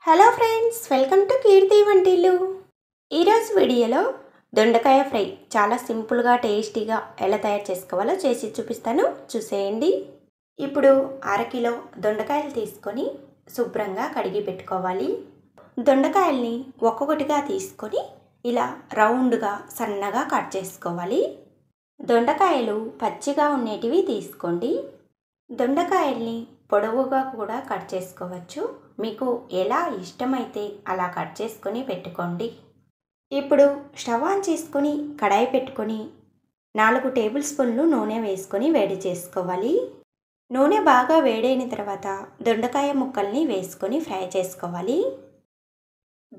Hello friends, welcome to కీర్తి వంటిల్లు. ఈరోజు వీడియోలో దొండకాయ ఫ్రై చాలా సింపుల్గా టేస్టీగా ఎలా తయారు చేసుకోవాలో చేసి చూపిస్తాను, చూసేయండి. ఇప్పుడు అరకిలో దొండకాయలు తీసుకొని శుభ్రంగా కడిగి పెట్టుకోవాలి. దొండకాయల్ని ఒక్కొక్కటిగా తీసుకొని ఇలా రౌండ్గా సన్నగా కట్ చేసుకోవాలి. దొండకాయలు పచ్చిగా ఉండేటివి తీసుకోండి. దొండకాయల్ని పొడవుగా కూడా కట్ చేసుకోవచ్చు. మీకు ఎలా ఇష్టమైతే అలా కట్ చేసుకొని పెట్టుకోండి. ఇప్పుడు స్టవ్ ఆన్ చేసుకొని కడాయి పెట్టుకొని 4 టేబుల్ స్పూన్లు నూనె వేసుకొని వేడి చేసుకోవాలి. నూనె బాగా వేడైన తర్వాత దొండకాయ ముక్కల్ని వేసుకొని ఫ్రై చేసుకోవాలి.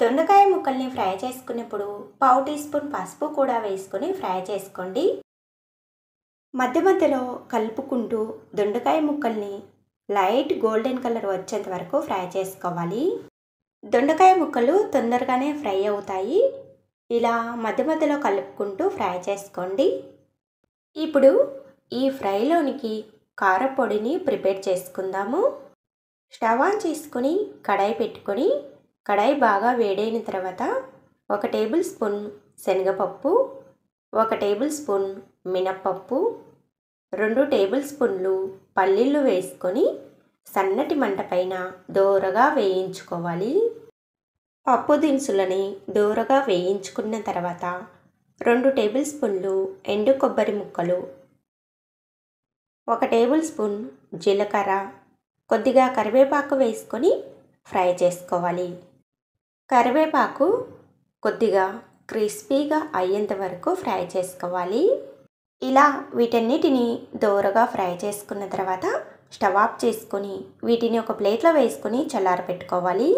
దొండకాయ ముక్కల్ని ఫ్రై చేసుకున్నప్పుడు 1/2 టీ స్పూన్ పసుపు కూడా వేసుకొని ఫ్రై చేసుకోండి. మధ్య మధ్యలో కలుపుకుంటూ దొండకాయ ముక్కల్ని లైట్ గోల్డెన్ కలర్ వచ్చేంత వరకు ఫ్రై చేసుకోవాలి. దొండకాయ ముక్కలు తొందరగానే ఫ్రై అవుతాయి. ఇలా మధ్య మధ్యలో కలుపుకుంటూ ఫ్రై చేసుకోండి. ఇప్పుడు ఈ ఫ్రైలోనికి కారపొడిని ప్రిపేర్ చేసుకుందాము. స్టవ్ ఆన్ చేసుకొని కడాయి పెట్టుకొని కడాయి బాగా వేడైన తర్వాత 1 టేబుల్ స్పూన్ శనగపప్పు, 1 టేబుల్ స్పూన్ మినప్పప్పు, 2 టేబుల్ స్పూన్లు పల్లీలు వేసుకొని సన్నటి మంట పైన దోరగా వేయించుకోవాలి. పప్పు దినుసులని దోరగా వేయించుకున్న తర్వాత 2 టేబుల్ స్పూన్లు ఎండు కొబ్బరి ముక్కలు, 1 టేబుల్ స్పూన్ జీలకర్ర, కొద్దిగా కరివేపాకు వేసుకొని ఫ్రై చేసుకోవాలి. కరివేపాకు కొద్దిగా క్రిస్పీగా అయ్యేంత వరకు ఫ్రై చేసుకోవాలి. ఇలా వీటన్నిటిని దోరగా ఫ్రై చేసుకున్న తర్వాత స్టవ్ ఆఫ్ చేసుకొని వీటిని ఒక ప్లేట్లో వేసుకొని చల్లారపెట్టుకోవాలి.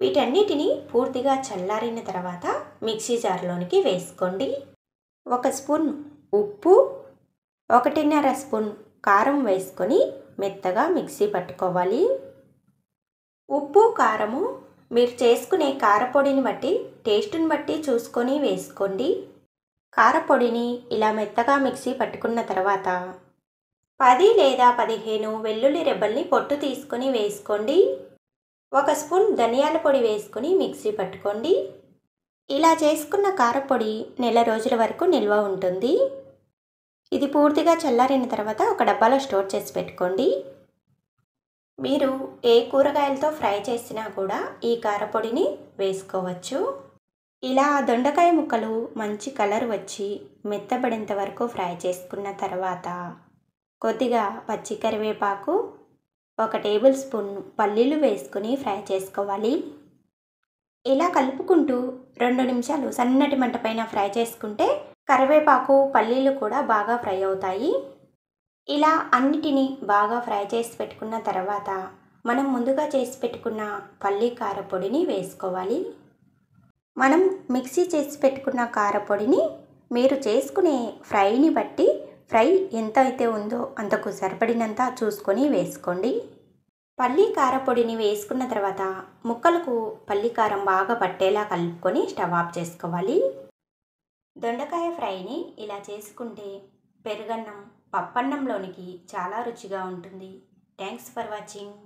వీటన్నిటిని పూర్తిగా చల్లారిన తర్వాత మిక్సీ జార్లోనికి వేసుకోండి. 1 స్పూన్ ఉప్పు, 1.5 స్పూన్ కారం వేసుకొని మెత్తగా మిక్సీ పట్టుకోవాలి. ఉప్పు కారము మీరు చేసుకునే కారపొడిని బట్టి టేస్ట్ని బట్టి చూసుకొని వేసుకోండి. కారపొడిని ఇలా మెత్తగా మిక్సీ పట్టుకున్న తర్వాత 10 లేదా 15 వెల్లుల్లి రెబ్బల్ని పొట్టు తీసుకొని వేసుకోండి. 1 స్పూన్ ధనియాల పొడి వేసుకొని మిక్సీ పట్టుకోండి. ఇలా చేసుకున్న కారపొడి నెల రోజుల వరకు నిల్వ ఉంటుంది. ఇది పూర్తిగా చల్లారిన తర్వాత ఒక డబ్బాలో స్టోర్ చేసి పెట్టుకోండి. మీరు ఏ కూరగాయలతో ఫ్రై చేసినా కూడా ఈ కారపొడిని వేసుకోవచ్చు. ఇలా దొండకాయ ముక్కలు మంచి కలర్ వచ్చి మెత్తబడేంత వరకు ఫ్రై చేసుకున్న తర్వాత కొద్దిగా పచ్చి కరివేపాకు, 1 టేబుల్ స్పూన్ పల్లీలు వేసుకొని ఫ్రై చేసుకోవాలి. ఇలా కలుపుకుంటూ 2 నిమిషాలు సన్నటి మంట పైన ఫ్రై చేసుకుంటే కరివేపాకు పల్లీలు కూడా బాగా ఫ్రై అవుతాయి. ఇలా అన్నిటినీ బాగా ఫ్రై చేసి పెట్టుకున్న తర్వాత మనం ముందుగా చేసి పెట్టుకున్న పల్లీ కారపొడిని వేసుకోవాలి. మనం మిక్సీ చేసి పెట్టుకున్న కారపొడిని మీరు చేసుకునే ఫ్రైని బట్టి ఫ్రై ఎంత అయితే ఉందో అంతకు సరిపడినంత చూసుకొని వేసుకోండి. పల్లీ కారపొడిని వేసుకున్న తర్వాత ముక్కలకు పల్లీ కారం బాగా పట్టేలా కలుపుకొని స్టవ్ ఆఫ్ చేసుకోవాలి. దొండకాయ ఫ్రైని ఇలా చేసుకుంటే పెరుగన్నం, పప్పన్నంలోనికి చాలా రుచిగా ఉంటుంది. Thanks for watching.